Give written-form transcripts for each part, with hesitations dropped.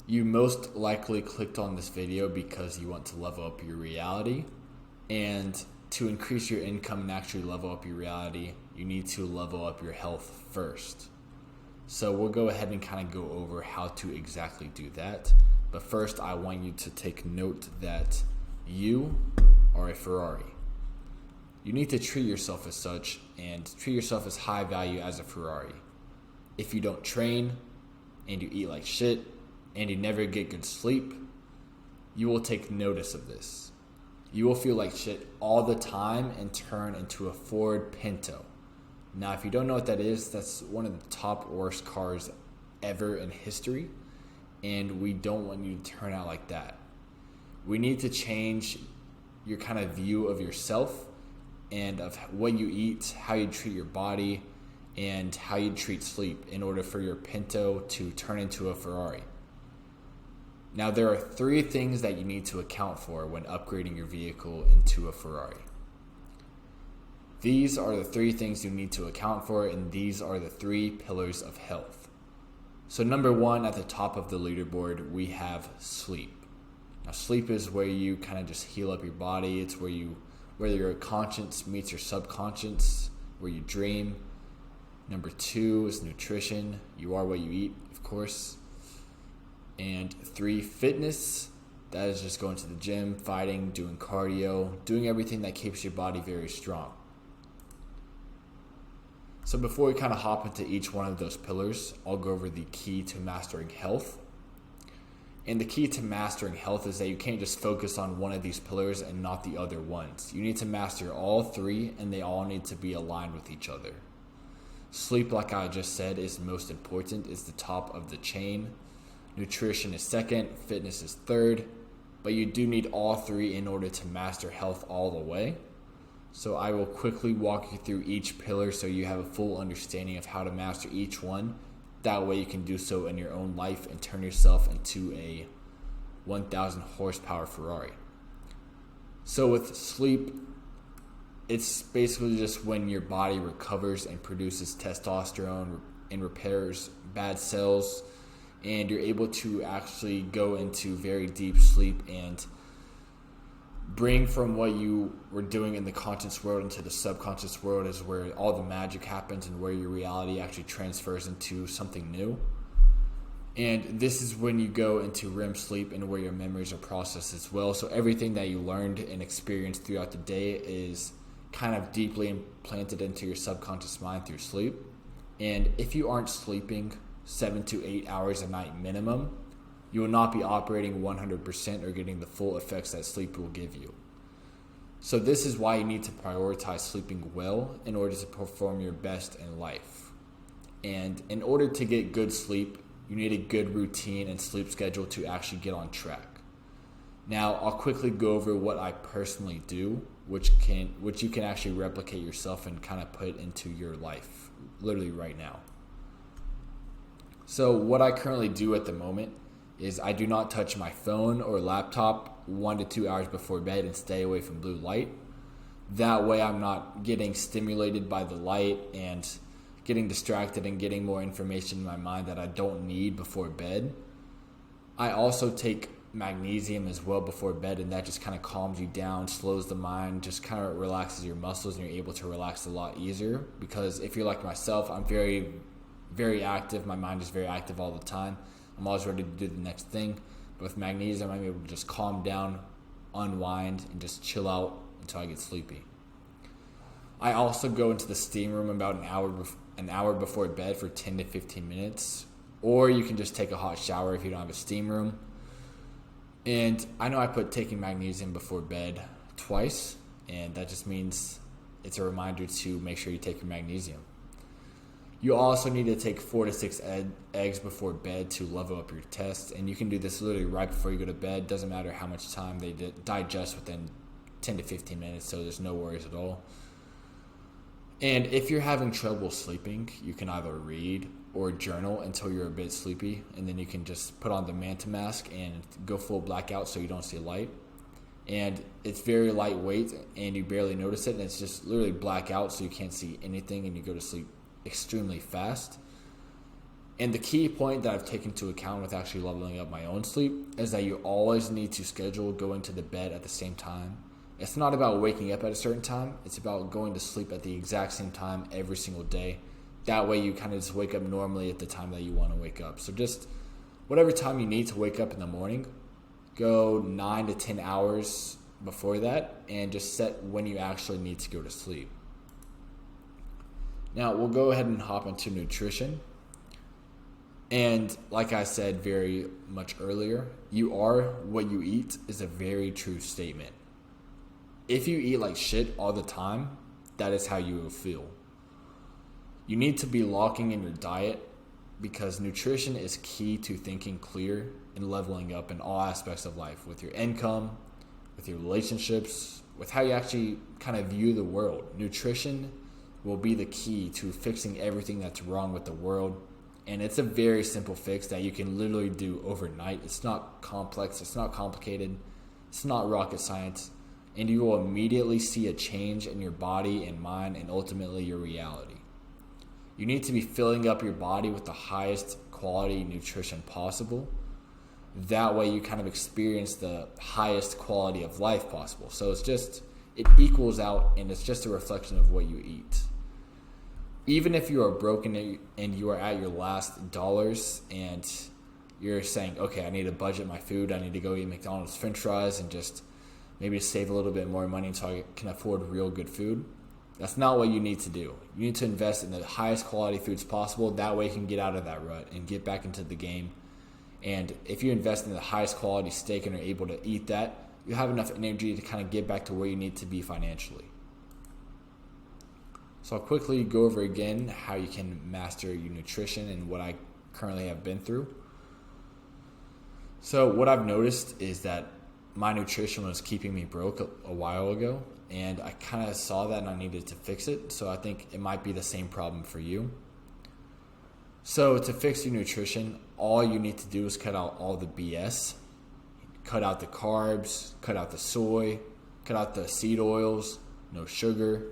You most likely clicked on this video because you want to level up your reality. And to increase your income and actually level up your reality, you need to level up your health first. So we'll go ahead and kind of go over how to exactly do that. But first, I want you to take note that you are a Ferrari. You need to treat yourself as such and treat yourself as high value as a Ferrari. If you don't train and you eat like shit and you never get good sleep, you will take notice of this. You will feel like shit all the time and turn into a Ford Pinto. Now, if you don't know what that is, that's one of the top worst cars ever in history, and we don't want you to turn out like that. We need to change your kind of view of yourself and of what you eat, how you treat your body, and how you treat sleep in order for your Pinto to turn into a Ferrari. Now, there are 3 things that you need to account for when upgrading your vehicle into a Ferrari. These are the 3 things you need to account for, and these are the 3 pillars of health. So number 1 at the top of the leaderboard, we have sleep. Now, sleep is where you kind of just heal up your body. It's where your conscience meets your subconscious, where you dream. Number 2 is nutrition. You are what you eat, of course. And 3, fitness. That is just going to the gym, fighting, doing cardio, doing everything that keeps your body very strong. So before we kind of hop into each one of those pillars, I'll go over the key to mastering health. And the key to mastering health is that you can't just focus on one of these pillars and not the other ones. You need to master all 3, and they all need to be aligned with each other. Sleep, like I just said, is most important, is the top of the chain. Nutrition is second, fitness is third, but you do need all 3 in order to master health all the way. So I will quickly walk you through each pillar so you have a full understanding of how to master each one. That way you can do so in your own life and turn yourself into a 1,000 horsepower Ferrari. So with sleep, it's basically just when your body recovers and produces testosterone and repairs bad cells, and you're able to actually go into very deep sleep and bring from what you were doing in the conscious world into the subconscious world is where all the magic happens and where your reality actually transfers into something new. And this is when you go into REM sleep and where your memories are processed as well. So everything that you learned and experienced throughout the day is kind of deeply implanted into your subconscious mind through sleep. And if you aren't sleeping 7 to 8 hours a night minimum, you will not be operating 100% or getting the full effects that sleep will give you. So this is why you need to prioritize sleeping well in order to perform your best in life. And in order to get good sleep, you need a good routine and sleep schedule to actually get on track. Now, I'll quickly go over what I personally do, which you can actually replicate yourself and kind of put into your life, literally right now. So what I currently do at the moment is I do not touch my phone or laptop 1 to 2 hours before bed and stay away from blue light. That way I'm not getting stimulated by the light and getting distracted and getting more information in my mind that I don't need before bed. I also take magnesium as well before bed, and that just kind of calms you down, slows the mind, just kind of relaxes your muscles, and you're able to relax a lot easier. Because if you're like myself, I'm very, very active. My mind is very active all the time. I'm always ready to do the next thing. But with magnesium, I'm able to just calm down, unwind, and just chill out until I get sleepy. I also go into the steam room about an hour before bed for 10 to 15 minutes. Or you can just take a hot shower if you don't have a steam room. And I know I put taking magnesium before bed twice, and that just means it's a reminder to make sure you take your magnesium. You also need to take 4 to 6 eggs before bed to level up your test, and you can do this literally right before you go to bed. Doesn't matter how much time they digest within 10 to 15 minutes, so there's no worries at all. And if you're having trouble sleeping, you can either read or journal until you're a bit sleepy, and then you can just put on the manta mask and go full blackout so you don't see light. And it's very lightweight and you barely notice it, and it's just literally blackout so you can't see anything and you go to sleep extremely fast. And the key point that I've taken into account with actually leveling up my own sleep is that you always need to schedule going to the bed at the same time. It's not about waking up at a certain time. It's about going to sleep at the exact same time every single day. That way you kind of just wake up normally at the time that you want to wake up. So just whatever time you need to wake up in the morning, go 9 to 10 hours before that and just set when you actually need to go to sleep. Now we'll go ahead and hop into nutrition. And like I said very much earlier, you are what you eat is a very true statement. If you eat like shit all the time, that is how you will feel. You need to be locking in your diet because nutrition is key to thinking clear and leveling up in all aspects of life, with your income, with your relationships, with how you actually kind of view the world. Nutrition will be the key to fixing everything that's wrong with the world. And it's a very simple fix that you can literally do overnight. It's not complex. It's not complicated. It's not rocket science. And you will immediately see a change in your body and mind and ultimately your reality. You need to be filling up your body with the highest quality nutrition possible. That way you kind of experience the highest quality of life possible. So it equals out, and it's just a reflection of what you eat. Even if you are broken and you are at your last dollars and you're saying, okay, I need to budget my food. I need to go eat McDonald's French fries and just maybe save a little bit more money so I can afford real good food. That's not what you need to do. You need to invest in the highest quality foods possible. That way you can get out of that rut and get back into the game. And if you invest in the highest quality steak and are able to eat that, you have enough energy to kind of get back to where you need to be financially. So I'll quickly go over again how you can master your nutrition and what I currently have been through. So what I've noticed is that my nutrition was keeping me broke a while ago, and I kind of saw that and I needed to fix it. So I think it might be the same problem for you. So to fix your nutrition, all you need to do is cut out all the BS. Cut out the carbs, cut out the soy, cut out the seed oils, no sugar.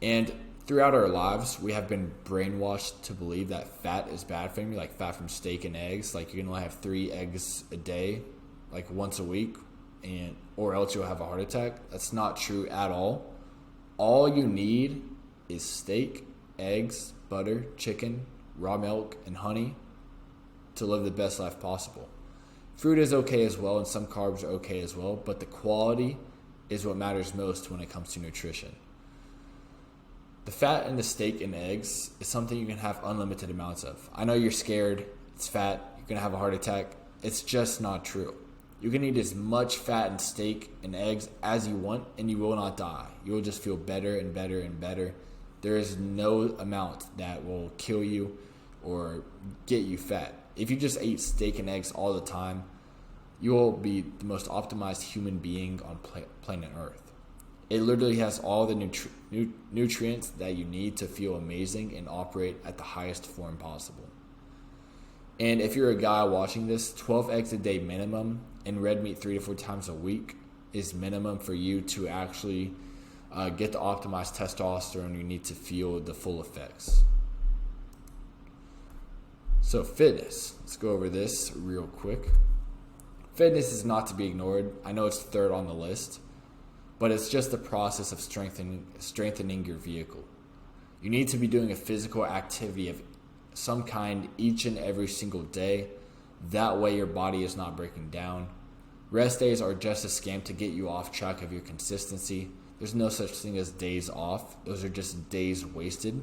And throughout our lives, we have been brainwashed to believe that fat is bad for you, like fat from steak and eggs. Like you can only have 3 eggs a day, like once a week, or else you'll have a heart attack. That's not true at all. All you need is steak, eggs, butter, chicken, raw milk, and honey to live the best life possible. Fruit is okay as well, and some carbs are okay as well, but the quality is what matters most when it comes to nutrition. The fat in the steak and eggs is something you can have unlimited amounts of. I know you're scared, it's fat, you're going to have a heart attack. It's just not true. You can eat as much fat and steak and eggs as you want, and you will not die. You will just feel better and better and better. There is no amount that will kill you or get you fat. If you just ate steak and eggs all the time, you will be the most optimized human being on planet Earth. It literally has all the nutrients that you need to feel amazing and operate at the highest form possible. And if you're a guy watching this, 12 eggs a day minimum and red meat 3 to 4 times a week is minimum for you to actually get the optimized testosterone you need to feel the full effects. So fitness, let's go over this real quick. Fitness is not to be ignored. I know it's third on the list, but it's just the process of strengthening your vehicle. You need to be doing a physical activity of some kind each and every single day. That way your body is not breaking down. Rest days are just a scam to get you off track of your consistency. There's no such thing as days off. Those are just days wasted.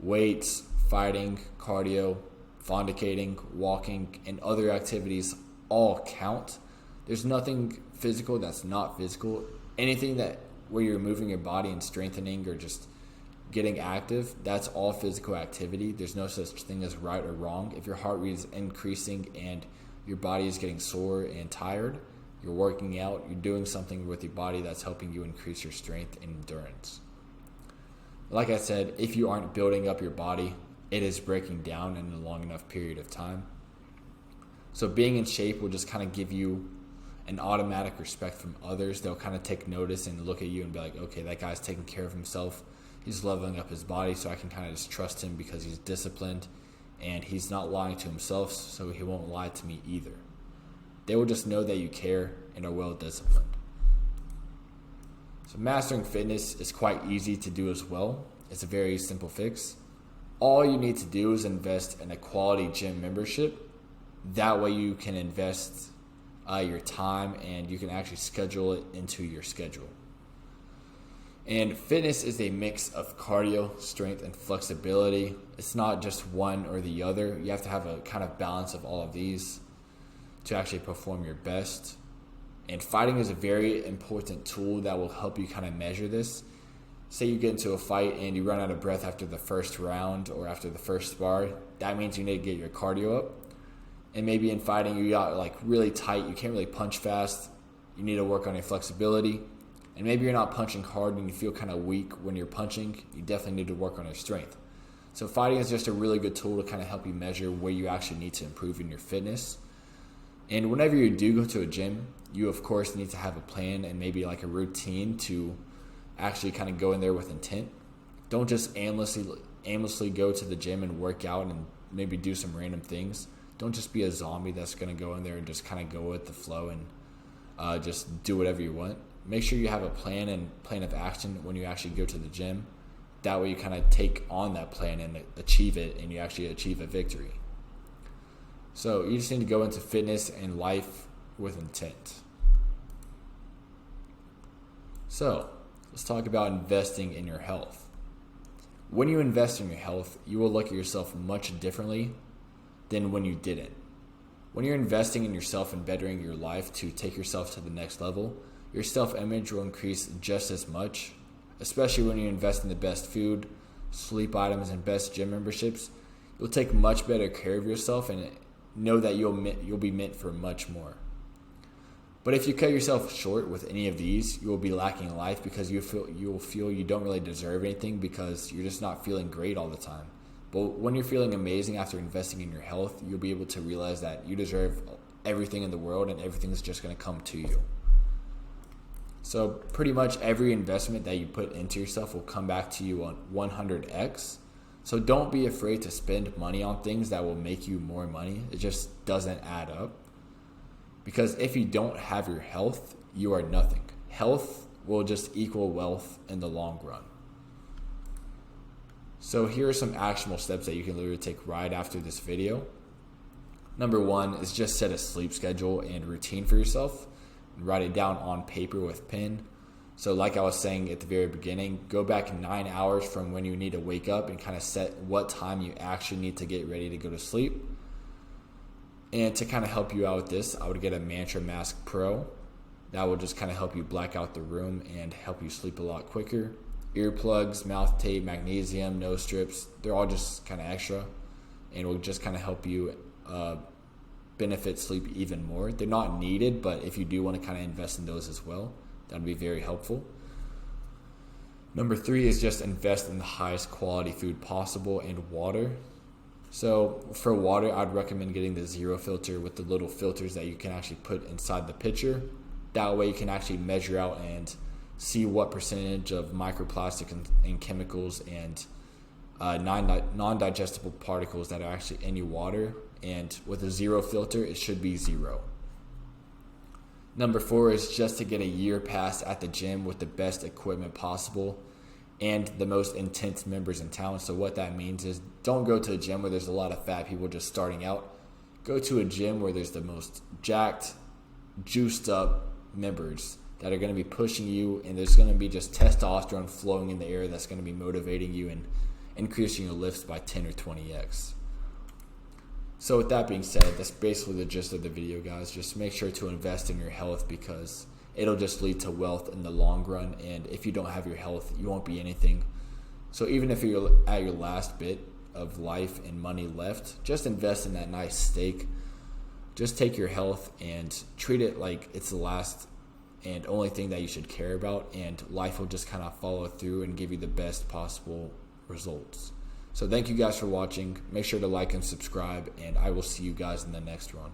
Weights, fighting, cardio, fondicating, walking, and other activities all count. There's nothing physical that's not physical. Anything that where you're moving your body and strengthening or just getting active, that's all physical activity. There's no such thing as right or wrong. If your heart rate is increasing and your body is getting sore and tired, you're working out, you're doing something with your body that's helping you increase your strength and endurance. Like I said, if you aren't building up your body, it is breaking down in a long enough period of time. So being in shape will just kind of give you an automatic respect from others. They'll kind of take notice and look at you and be like, okay, that guy's taking care of himself. he's leveling up his body, so I can kind of just trust him because he's disciplined and he's not lying to himself, so he won't lie to me either. They will just know that you care and are well disciplined. So mastering fitness is quite easy to do as well. It's a very simple fix. All you need to do is invest in a quality gym membership. That way you can invest your time and you can actually schedule it into your schedule. And fitness is a mix of cardio, strength, and flexibility. It's not just one or the other. You have to have a kind of balance of all of these to actually perform your best. And fighting is a very important tool that will help you kind of measure this. Say you get into a fight and you run out of breath after the first round or after the first spar. That means you need to get your cardio up. And maybe in fighting you got like really tight. You can't really punch fast. You need to work on your flexibility. And maybe you're not punching hard and you feel kind of weak when you're punching. You definitely need to work on your strength. So fighting is just a really good tool to kind of help you measure where you actually need to improve in your fitness. And whenever you do go to a gym, you of course need to have a plan and maybe like a routine to actually kind of go in there with intent. Don't just aimlessly go to the gym and work out and maybe do some random things. Don't just be a zombie that's going to go in there and just kind of go with the flow and just do whatever you want. Make sure you have a plan and plan of action when you actually go to the gym. That way you kind of take on that plan and achieve it, and you actually achieve a victory. So you just need to go into fitness and life with intent. So let's talk about investing in your health. When you invest in your health, you will look at yourself much differently than when you didn't. When you're investing in yourself and bettering your life to take yourself to the next level, your self-image will increase just as much, especially when you invest in the best food, sleep items, and best gym memberships. You'll take much better care of yourself and know that you'll be meant for much more. But if you cut yourself short with any of these, you will be lacking in life because you will feel you don't really deserve anything because you're just not feeling great all the time. But when you're feeling amazing after investing in your health, you'll be able to realize that you deserve everything in the world and everything's just going to come to you. So pretty much every investment that you put into yourself will come back to you on 100x. So don't be afraid to spend money on things that will make you more money. It just doesn't add up. Because if you don't have your health, you are nothing. Health will just equal wealth in the long run. So here are some actionable steps that you can literally take right after this video. Number 1 is just set a sleep schedule and routine for yourself. Write it down on paper with pen. So like I was saying at the very beginning, go back 9 hours from when you need to wake up and kind of set what time you actually need to get ready to go to sleep. And to kind of help you out with this, I would get a Mantra Mask Pro. That will just kind of help you black out the room and help you sleep a lot quicker. Earplugs, mouth tape, magnesium, nose strips, they're all just kind of extra and will just kind of help you benefit sleep even more. They're not needed, but if you do want to kind of invest in those as well, that would be very helpful. Number 3 is just invest in the highest quality food possible and water. So for water, I'd recommend getting the zero filter with the little filters that you can actually put inside the pitcher. That way you can actually measure out and see what percentage of microplastic and chemicals and non-digestible particles that are actually in your water. And with a zero filter, it should be 0. Number 4 is just to get a year pass at the gym with the best equipment possible and the most intense members in town. So what that means is don't go to a gym where there's a lot of fat people just starting out. Go to a gym where there's the most jacked, juiced up members that are going to be pushing you, and there's going to be just testosterone flowing in the air that's going to be motivating you and increasing your lifts by 10 or 20x. So with that being said, that's basically the gist of the video, guys. Just make sure to invest in your health because it'll just lead to wealth in the long run. And if you don't have your health, you won't be anything. So even if you're at your last bit of life and money left, just invest in that nice steak. Just take your health and treat it like it's the last and only thing that you should care about. And life will just kind of follow through and give you the best possible results. So thank you guys for watching. Make sure to like and subscribe, and I will see you guys in the next one.